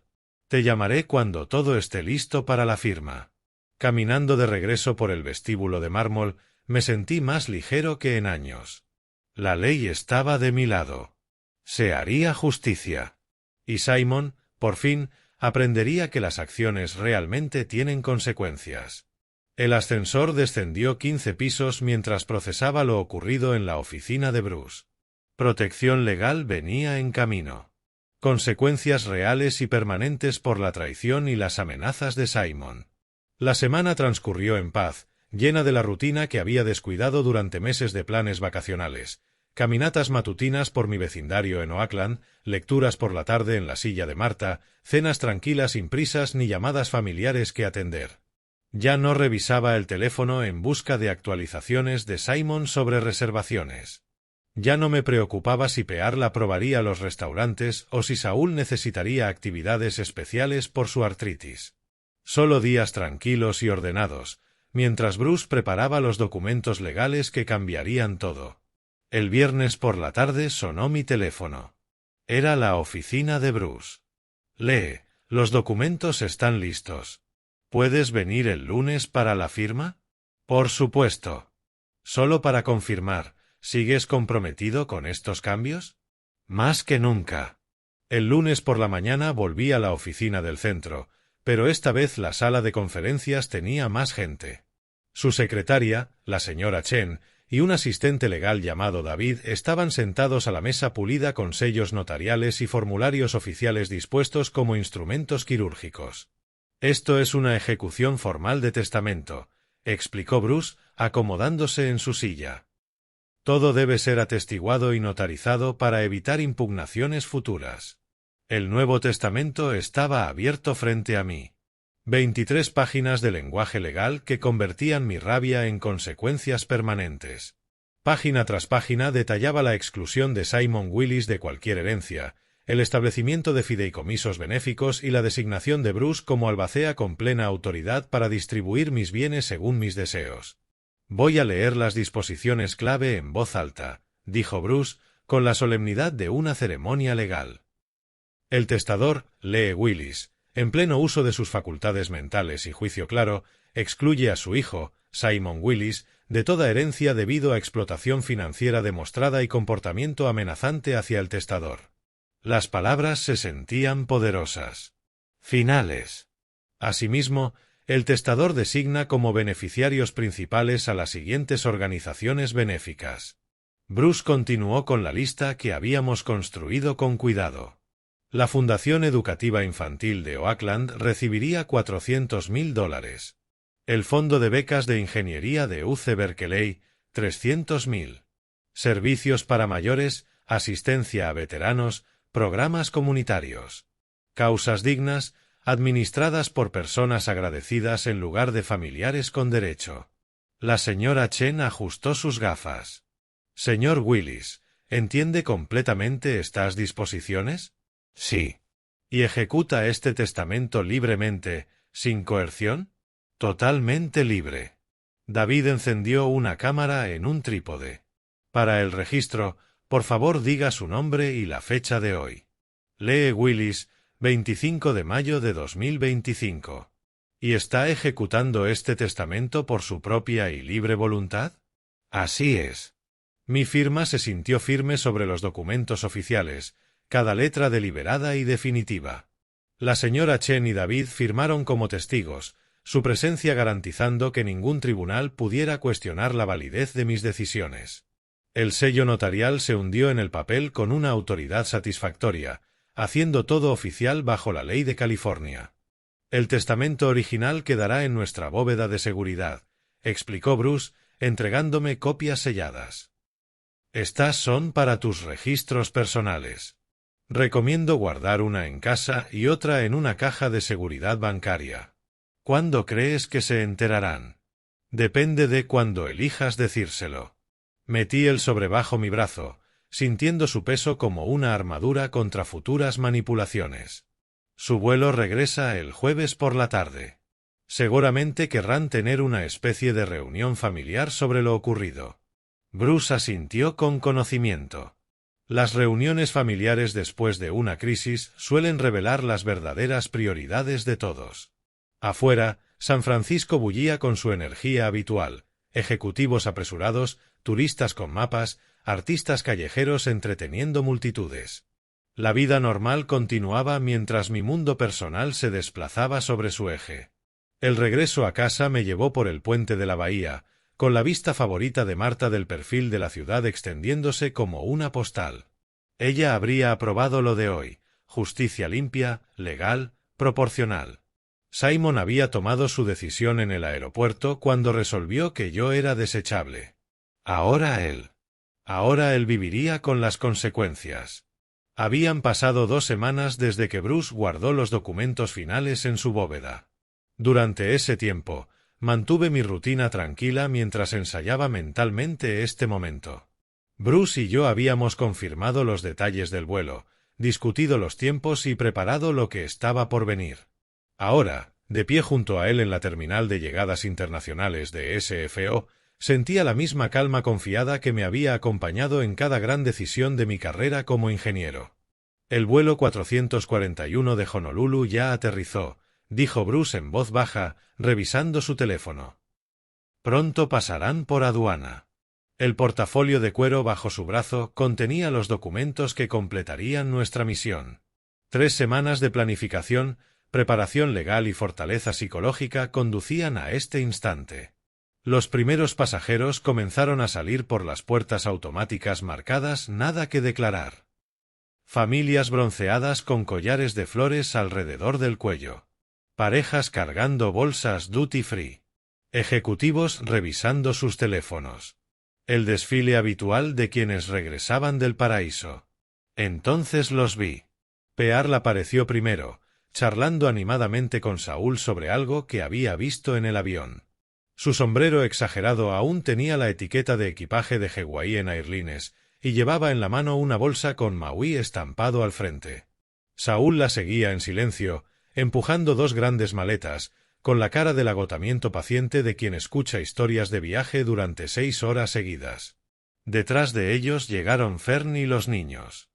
Speaker 1: Te llamaré cuando todo esté listo para la firma. Caminando de regreso por el vestíbulo de mármol, me sentí más ligero que en años. La ley estaba de mi lado. Se haría justicia. Y Simon, por fin, aprendería que las acciones realmente tienen consecuencias. El ascensor descendió 15 pisos mientras procesaba lo ocurrido en la oficina de Bruce. Protección legal venía en camino. Consecuencias reales y permanentes por la traición y las amenazas de Simon. La semana transcurrió en paz, llena de la rutina que había descuidado durante meses de planes vacacionales. Caminatas matutinas por mi vecindario en Oakland, lecturas por la tarde en la silla de Marta, cenas tranquilas sin prisas ni llamadas familiares que atender. Ya no revisaba el teléfono en busca de actualizaciones de Simon sobre reservaciones. Ya no me preocupaba si Pearl aprobaría los restaurantes o si Saúl necesitaría actividades especiales por su artritis. Solo días tranquilos y ordenados, mientras Bruce preparaba los documentos legales que cambiarían todo. El viernes por la tarde sonó mi teléfono. Era la oficina de Bruce. Lee, los documentos están listos. ¿Puedes venir el lunes para la firma? Por supuesto. Solo para confirmar, ¿sigues comprometido con estos cambios? Más que nunca. El lunes por la mañana volví a la oficina del centro, pero esta vez la sala de conferencias tenía más gente. Su secretaria, la señora Chen, y un asistente legal llamado David estaban sentados a la mesa pulida con sellos notariales y formularios oficiales dispuestos como instrumentos quirúrgicos. «Esto es una ejecución formal de testamento», explicó Bruce, acomodándose en su silla. «Todo debe ser atestiguado y notarizado para evitar impugnaciones futuras». El Nuevo Testamento estaba abierto frente a mí. 23 páginas de lenguaje legal que convertían mi rabia en consecuencias permanentes. Página tras página detallaba la exclusión de Simon Willis de cualquier herencia, el establecimiento de fideicomisos benéficos y la designación de Bruce como albacea con plena autoridad para distribuir mis bienes según mis deseos. «Voy a leer las disposiciones clave en voz alta», dijo Bruce, con la solemnidad de una ceremonia legal. El testador, Lee Willis, en pleno uso de sus facultades mentales y juicio claro, excluye a su hijo, Simon Willis, de toda herencia debido a explotación financiera demostrada y comportamiento amenazante hacia el testador. Las palabras se sentían poderosas. Finales. Asimismo, el testador designa como beneficiarios principales a las siguientes organizaciones benéficas. Bruce continuó con la lista que habíamos construido con cuidado. La Fundación Educativa Infantil de Oakland recibiría $400.000. El Fondo de Becas de Ingeniería de UC Berkeley, $300.000. Servicios para mayores, asistencia a veteranos, programas comunitarios. Causas dignas, administradas por personas agradecidas en lugar de familiares con derecho. La señora Chen ajustó sus gafas. Señor Willis, ¿entiende completamente estas disposiciones? Sí. ¿Y ejecuta este testamento libremente, sin coerción? Totalmente libre. David encendió una cámara en un trípode. Para el registro, por favor diga su nombre y la fecha de hoy. Lee Willis, 25 de mayo de 2025. ¿Y está ejecutando este testamento por su propia y libre voluntad? Así es. Mi firma se sintió firme sobre los documentos oficiales, cada letra deliberada y definitiva. La señora Chen y David firmaron como testigos, su presencia garantizando que ningún tribunal pudiera cuestionar la validez de mis decisiones. El sello notarial se hundió en el papel con una autoridad satisfactoria, haciendo todo oficial bajo la ley de California. El testamento original quedará en nuestra bóveda de seguridad, explicó Bruce, entregándome copias selladas. Estas son para tus registros personales. Recomiendo guardar una en casa y otra en una caja de seguridad bancaria. ¿Cuándo crees que se enterarán? Depende de cuándo elijas decírselo. Metí el sobre bajo mi brazo, sintiendo su peso como una armadura contra futuras manipulaciones. Su vuelo regresa el jueves por la tarde. Seguramente querrán tener una especie de reunión familiar sobre lo ocurrido. Bruce asintió con conocimiento. Las reuniones familiares después de una crisis suelen revelar las verdaderas prioridades de todos. Afuera, San Francisco bullía con su energía habitual, ejecutivos apresurados, turistas con mapas, artistas callejeros entreteniendo multitudes. La vida normal continuaba mientras mi mundo personal se desplazaba sobre su eje. El regreso a casa me llevó por el puente de la bahía, con la vista favorita de Marta del perfil de la ciudad extendiéndose como una postal. Ella habría aprobado lo de hoy: justicia limpia, legal, proporcional. Simon había tomado su decisión en el aeropuerto cuando resolvió que yo era desechable. Ahora él viviría con las consecuencias. Habían pasado 2 semanas desde que Bruce guardó los documentos finales en su bóveda. Durante ese tiempo, mantuve mi rutina tranquila mientras ensayaba mentalmente este momento. Bruce y yo habíamos confirmado los detalles del vuelo, discutido los tiempos y preparado lo que estaba por venir. Ahora, de pie junto a él en la terminal de llegadas internacionales de SFO, sentía la misma calma confiada que me había acompañado en cada gran decisión de mi carrera como ingeniero. El vuelo 441 de Honolulu ya aterrizó, dijo Bruce en voz baja, revisando su teléfono. Pronto pasarán por aduana. El portafolio de cuero bajo su brazo contenía los documentos que completarían nuestra misión. 3 semanas de planificación, preparación legal y fortaleza psicológica conducían a este instante. Los primeros pasajeros comenzaron a salir por las puertas automáticas marcadas nada que declarar. Familias bronceadas con collares de flores alrededor del cuello. Parejas cargando bolsas duty free. Ejecutivos revisando sus teléfonos. El desfile habitual de quienes regresaban del paraíso. Entonces los vi. Pearl apareció primero, charlando animadamente con Saúl sobre algo que había visto en el avión. Su sombrero exagerado aún tenía la etiqueta de equipaje de Hawaiian Airlines, y llevaba en la mano una bolsa con Maui estampado al frente. Saúl la seguía en silencio, empujando 2 grandes maletas, con la cara del agotamiento paciente de quien escucha historias de viaje durante 6 horas seguidas. Detrás de ellos llegaron Fern y los niños.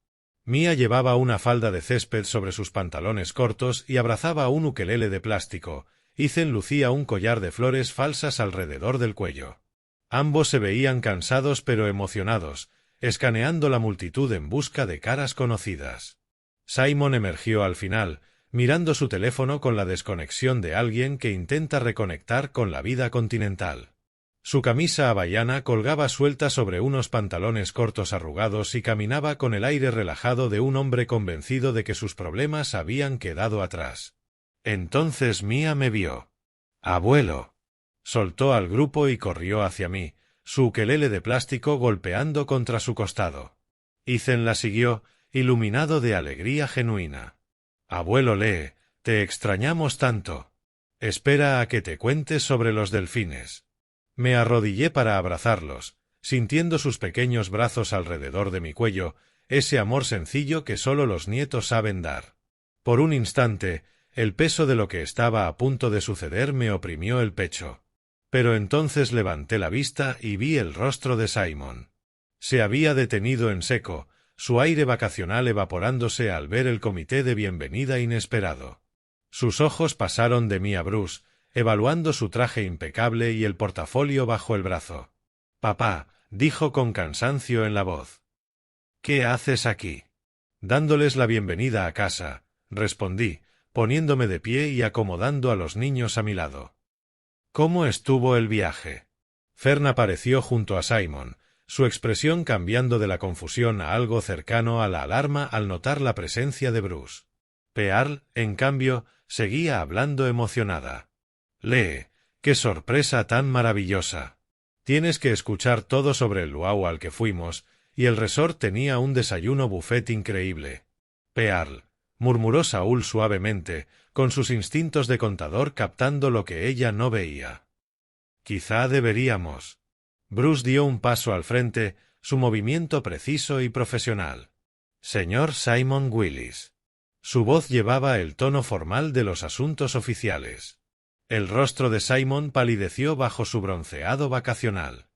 Speaker 1: Mia llevaba una falda de césped sobre sus pantalones cortos y abrazaba un ukelele de plástico. Ethan lucía un collar de flores falsas alrededor del cuello. Ambos se veían cansados pero emocionados, escaneando la multitud en busca de caras conocidas. Simon emergió al final, mirando su teléfono con la desconexión de alguien que intenta reconectar con la vida continental. Su camisa hawaiana colgaba suelta sobre unos pantalones cortos arrugados y caminaba con el aire relajado de un hombre convencido de que sus problemas habían quedado atrás. Entonces Mia me vio. «Abuelo». Soltó al grupo y corrió hacia mí, su ukelele de plástico golpeando contra su costado. Ethan la siguió, iluminado de alegría genuina. «Abuelo Lee, te extrañamos tanto. Espera a que te cuente sobre los delfines». Me arrodillé para abrazarlos, sintiendo sus pequeños brazos alrededor de mi cuello, ese amor sencillo que solo los nietos saben dar. Por un instante, el peso de lo que estaba a punto de suceder me oprimió el pecho. Pero entonces levanté la vista y vi el rostro de Simon. Se había detenido en seco, su aire vacacional evaporándose al ver el comité de bienvenida inesperado. Sus ojos pasaron de mí a Bruce, evaluando su traje impecable y el portafolio bajo el brazo. «Papá», dijo con cansancio en la voz. «¿Qué haces aquí?» «Dándoles la bienvenida a casa», respondí, poniéndome de pie y acomodando a los niños a mi lado. «¿Cómo estuvo el viaje?» Fern apareció junto a Simon, su expresión cambiando de la confusión a algo cercano a la alarma al notar la presencia de Bruce. Pearl, en cambio, seguía hablando emocionada. «Lee, qué sorpresa tan maravillosa. Tienes que escuchar todo sobre el luau al que fuimos, y el resort tenía un desayuno buffet increíble». «Pearl», murmuró Saúl suavemente, con sus instintos de contador captando lo que ella no veía. «Quizá deberíamos». Bruce dio un paso al frente, su movimiento preciso y profesional. «Señor Simon Willis». Su voz llevaba el tono formal de los asuntos oficiales. El rostro de Simon palideció bajo su bronceado vacacional.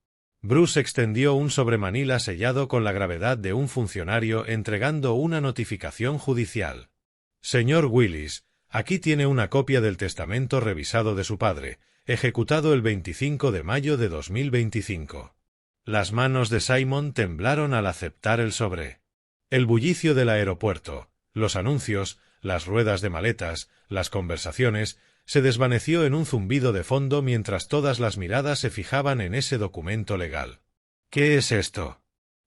Speaker 1: Bruce extendió un sobremanila sellado con la gravedad de un funcionario entregando una notificación judicial. Señor Willis, aquí tiene una copia del testamento revisado de su padre, ejecutado el 25 de mayo de 2025. Las manos de Simon temblaron al aceptar el sobre. El bullicio del aeropuerto, los anuncios, las ruedas de maletas, las conversaciones, se desvaneció en un zumbido de fondo mientras todas las miradas se fijaban en ese documento legal. «¿Qué es esto?»,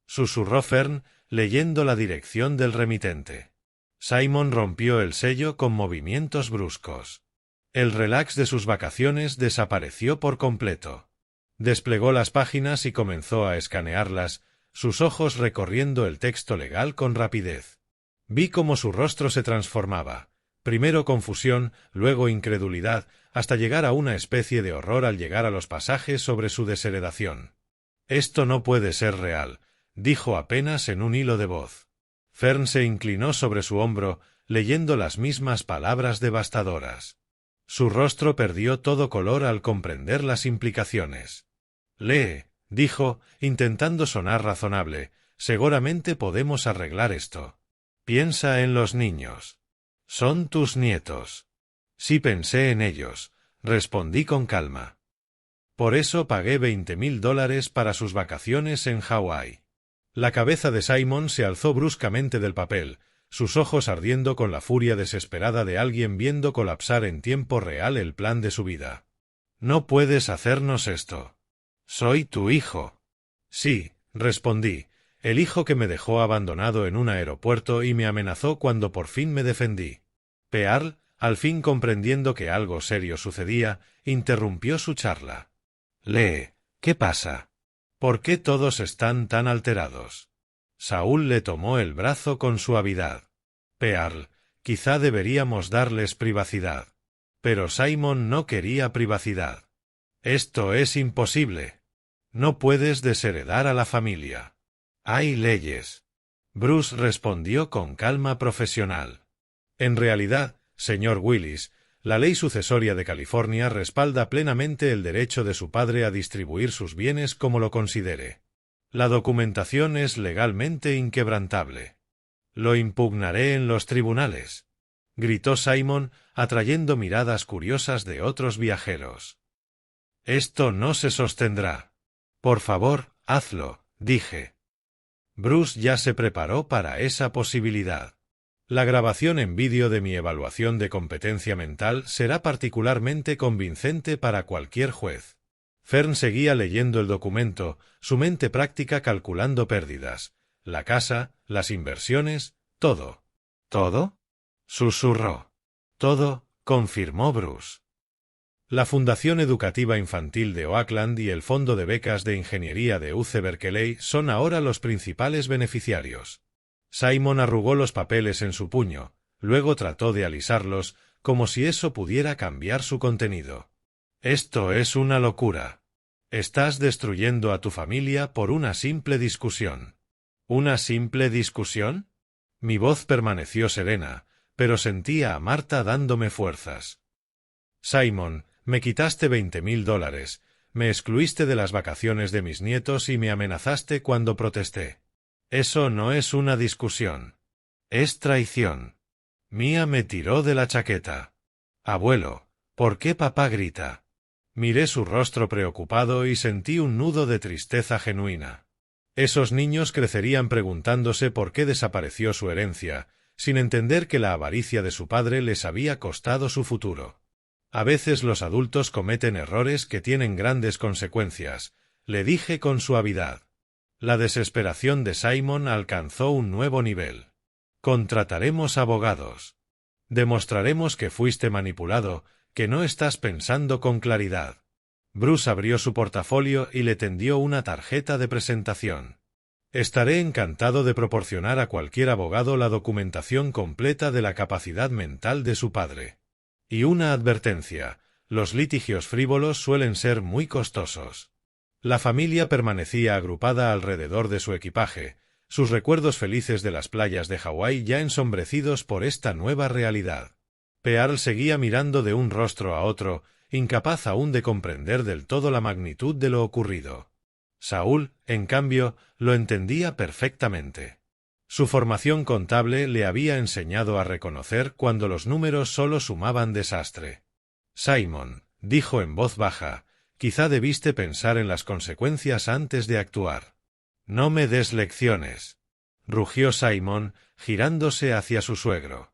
Speaker 1: susurró Fern, leyendo la dirección del remitente. Simon rompió el sello con movimientos bruscos. El relax de sus vacaciones desapareció por completo. Desplegó las páginas y comenzó a escanearlas, sus ojos recorriendo el texto legal con rapidez. Vi cómo su rostro se transformaba, primero confusión, luego incredulidad, hasta llegar a una especie de horror al llegar a los pasajes sobre su desheredación. «Esto no puede ser real», dijo apenas en un hilo de voz. Fern se inclinó sobre su hombro, leyendo las mismas palabras devastadoras. Su rostro perdió todo color al comprender las implicaciones. «Lee», dijo, intentando sonar razonable, «seguramente podemos arreglar esto. Piensa en los niños. Son tus nietos». «Sí pensé en ellos», respondí con calma. «Por eso pagué $20,000 para sus vacaciones en Hawái». La cabeza de Simon se alzó bruscamente del papel, sus ojos ardiendo con la furia desesperada de alguien viendo colapsar en tiempo real el plan de su vida. «No puedes hacernos esto. Soy tu hijo». «Sí», respondí, «el hijo que me dejó abandonado en un aeropuerto y me amenazó cuando por fin me defendí». Pearl, al fin comprendiendo que algo serio sucedía, interrumpió su charla. «Lee, ¿qué pasa? ¿Por qué todos están tan alterados?» Saúl le tomó el brazo con suavidad. «Pearl, quizá deberíamos darles privacidad». Pero Simon no quería privacidad. «Esto es imposible. No puedes desheredar a la familia. Hay leyes». Bruce respondió con calma profesional. «En realidad, señor Willis, la ley sucesoria de California respalda plenamente el derecho de su padre a distribuir sus bienes como lo considere. La documentación es legalmente inquebrantable. Lo impugnaré en los tribunales», gritó Simon, atrayendo miradas curiosas de otros viajeros. «Esto no se sostendrá». «Por favor, hazlo», dije. Bruce ya se preparó para esa posibilidad. «La grabación en vídeo de mi evaluación de competencia mental será particularmente convincente para cualquier juez». Fern seguía leyendo el documento, su mente práctica calculando pérdidas. La casa, las inversiones, todo. «¿Todo?», susurró. «Todo», confirmó Bruce. La Fundación Educativa Infantil de Oakland y el Fondo de Becas de Ingeniería de UC Berkeley son ahora los principales beneficiarios. Simon arrugó los papeles en su puño, luego trató de alisarlos, como si eso pudiera cambiar su contenido. «Esto es una locura. Estás destruyendo a tu familia por una simple discusión». «¿Una simple discusión?». Mi voz permaneció serena, pero sentía a Marta dándome fuerzas. «Simon, me quitaste $20,000, me excluiste de las vacaciones de mis nietos y me amenazaste cuando protesté. Eso no es una discusión. Es traición. Mia me tiró de la chaqueta. Abuelo, ¿por qué papá grita?». Miré su rostro preocupado y sentí un nudo de tristeza genuina. Esos niños crecerían preguntándose por qué desapareció su herencia, sin entender que la avaricia de su padre les había costado su futuro. «A veces los adultos cometen errores que tienen grandes consecuencias», le dije con suavidad. La desesperación de Simon alcanzó un nuevo nivel. «Contrataremos abogados. Demostraremos que fuiste manipulado, que no estás pensando con claridad». Bruce abrió su portafolio y le tendió una tarjeta de presentación. «Estaré encantado de proporcionar a cualquier abogado la documentación completa de la capacidad mental de su padre. Y una advertencia, los litigios frívolos suelen ser muy costosos». La familia permanecía agrupada alrededor de su equipaje, sus recuerdos felices de las playas de Hawái ya ensombrecidos por esta nueva realidad. Pearl seguía mirando de un rostro a otro, incapaz aún de comprender del todo la magnitud de lo ocurrido. Saúl, en cambio, lo entendía perfectamente. Su formación contable le había enseñado a reconocer cuando los números solo sumaban desastre. Simon, dijo en voz baja, quizá debiste pensar en las consecuencias antes de actuar. No me des lecciones, rugió Simon, girándose hacia su suegro.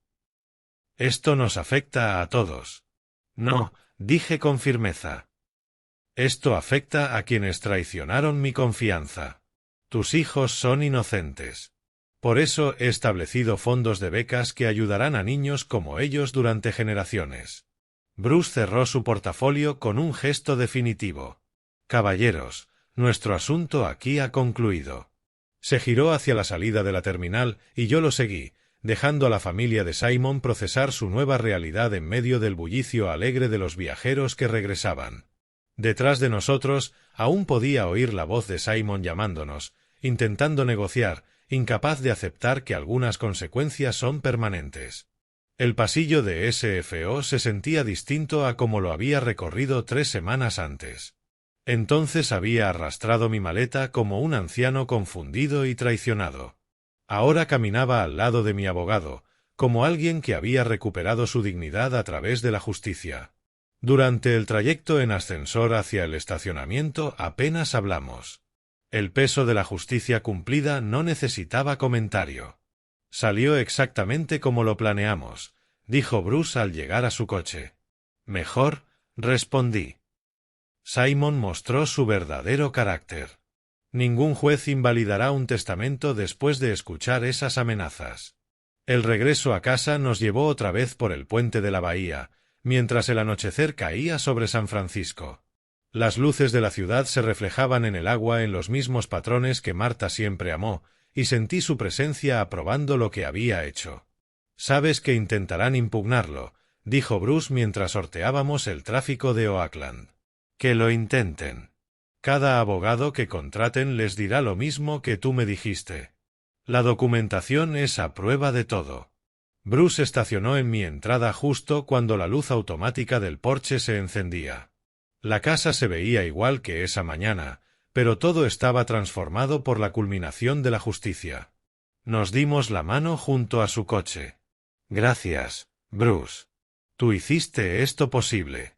Speaker 1: Esto nos afecta a todos. No, dije con firmeza. Esto afecta a quienes traicionaron mi confianza. Tus hijos son inocentes. Por eso he establecido fondos de becas que ayudarán a niños como ellos durante generaciones. Bruce cerró su portafolio con un gesto definitivo. Caballeros, nuestro asunto aquí ha concluido. Se giró hacia la salida de la terminal y yo lo seguí, dejando a la familia de Simon procesar su nueva realidad en medio del bullicio alegre de los viajeros que regresaban. Detrás de nosotros aún podía oír la voz de Simon llamándonos, intentando negociar, incapaz de aceptar que algunas consecuencias son permanentes. El pasillo de SFO se sentía distinto a como lo había recorrido 3 semanas antes. Entonces había arrastrado mi maleta como un anciano confundido y traicionado. Ahora caminaba al lado de mi abogado, como alguien que había recuperado su dignidad a través de la justicia. Durante el trayecto en ascensor hacia el estacionamiento apenas hablamos. El peso de la justicia cumplida no necesitaba comentario. Salió exactamente como lo planeamos, dijo Bruce al llegar a su coche. Mejor, respondí. Simon mostró su verdadero carácter. Ningún juez invalidará un testamento después de escuchar esas amenazas. El regreso a casa nos llevó otra vez por el puente de la bahía, mientras el anochecer caía sobre San Francisco. Las luces de la ciudad se reflejaban en el agua en los mismos patrones que Marta siempre amó, y sentí su presencia aprobando lo que había hecho. «Sabes que intentarán impugnarlo», dijo Bruce mientras sorteábamos el tráfico de Oakland. «Que lo intenten. Cada abogado que contraten les dirá lo mismo que tú me dijiste. La documentación es a prueba de todo». Bruce estacionó en mi entrada justo cuando la luz automática del porche se encendía. La casa se veía igual que esa mañana, pero todo estaba transformado por la culminación de la justicia. Nos dimos la mano junto a su coche. «Gracias, Bruce. Tú hiciste esto posible.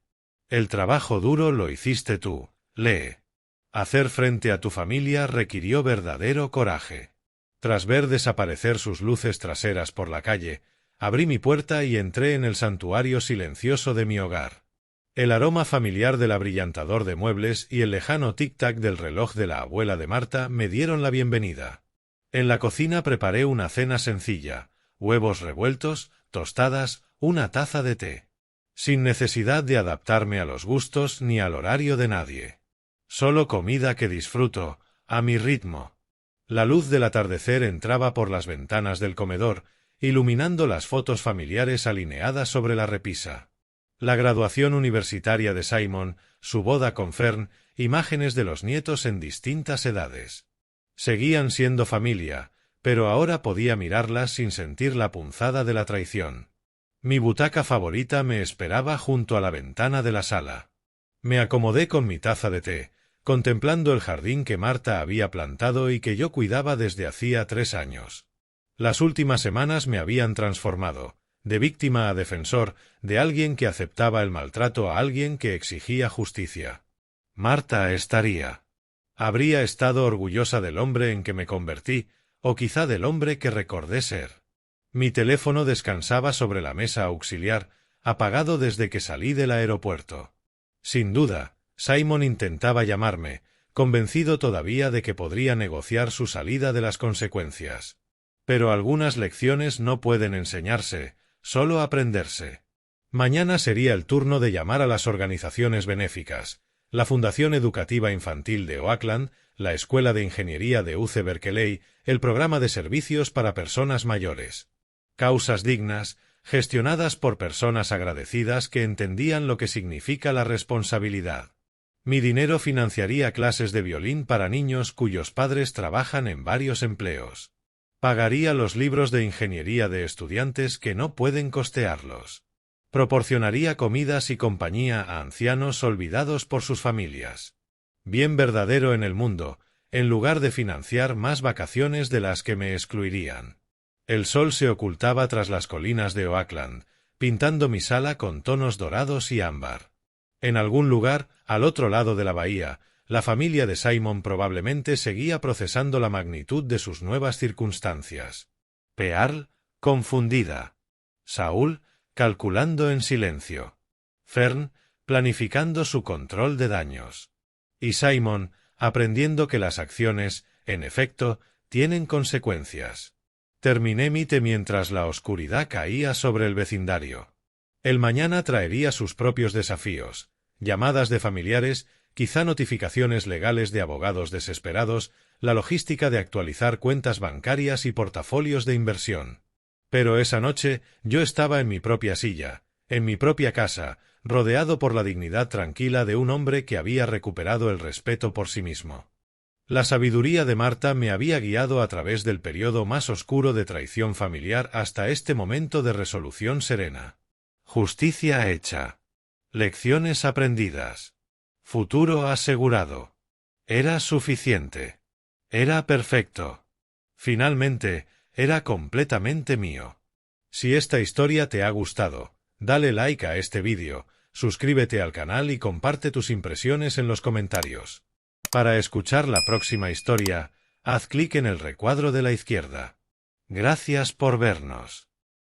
Speaker 1: El trabajo duro lo hiciste tú, Lee. Hacer frente a tu familia requirió verdadero coraje». Tras ver desaparecer sus luces traseras por la calle, abrí mi puerta y entré en el santuario silencioso de mi hogar. El aroma familiar del abrillantador de muebles y el lejano tic-tac del reloj de la abuela de Marta me dieron la bienvenida. En la cocina preparé una cena sencilla, huevos revueltos, tostadas, una taza de té. Sin necesidad de adaptarme a los gustos ni al horario de nadie. Solo comida que disfruto, a mi ritmo. La luz del atardecer entraba por las ventanas del comedor, iluminando las fotos familiares alineadas sobre la repisa. La graduación universitaria de Simon, su boda con Fern, imágenes de los nietos en distintas edades. Seguían siendo familia, pero ahora podía mirarlas sin sentir la punzada de la traición. Mi butaca favorita me esperaba junto a la ventana de la sala. Me acomodé con mi taza de té, contemplando el jardín que Marta había plantado y que yo cuidaba desde hacía 3 años. Las últimas semanas me habían transformado, de víctima a defensor, de alguien que aceptaba el maltrato a alguien que exigía justicia. Marta habría estado orgullosa del hombre en que me convertí, o quizá del hombre que recordé ser. Mi teléfono descansaba sobre la mesa auxiliar, apagado desde que salí del aeropuerto. Sin duda, Simon intentaba llamarme, convencido todavía de que podría negociar su salida de las consecuencias. Pero algunas lecciones no pueden enseñarse, solo aprenderse. Mañana sería el turno de llamar a las organizaciones benéficas, la Fundación Educativa Infantil de Oakland, la Escuela de Ingeniería de UC Berkeley, el Programa de Servicios para Personas Mayores. Causas dignas, gestionadas por personas agradecidas que entendían lo que significa la responsabilidad. Mi dinero financiaría clases de violín para niños cuyos padres trabajan en varios empleos. Pagaría los libros de ingeniería de estudiantes que no pueden costearlos. Proporcionaría comidas y compañía a ancianos olvidados por sus familias. bien verdadero en el mundo, en lugar de financiar más vacaciones de las que me excluirían. El sol se ocultaba tras las colinas de Oakland, pintando mi sala con tonos dorados y ámbar. En algún lugar, al otro lado de la bahía, la familia de Simon probablemente seguía procesando la magnitud de sus nuevas circunstancias. Pearl, confundida. Saúl, calculando en silencio. Fern, planificando su control de daños. Y Simon, aprendiendo que las acciones, en efecto, tienen consecuencias. Terminé mi té mientras la oscuridad caía sobre el vecindario. El mañana traería sus propios desafíos, llamadas de familiares, quizá notificaciones legales de abogados desesperados, la logística de actualizar cuentas bancarias y portafolios de inversión. Pero esa noche yo estaba en mi propia silla, en mi propia casa, rodeado por la dignidad tranquila de un hombre que había recuperado el respeto por sí mismo. La sabiduría de Marta me había guiado a través del periodo más oscuro de traición familiar hasta este momento de resolución serena. Justicia hecha. Lecciones aprendidas. Futuro asegurado. Era suficiente. Era perfecto. Finalmente, era completamente mío. Si esta historia te ha gustado, dale like a este vídeo, suscríbete al canal y comparte tus impresiones en los comentarios. Para escuchar la próxima historia, haz clic en el recuadro de la izquierda. Gracias por vernos.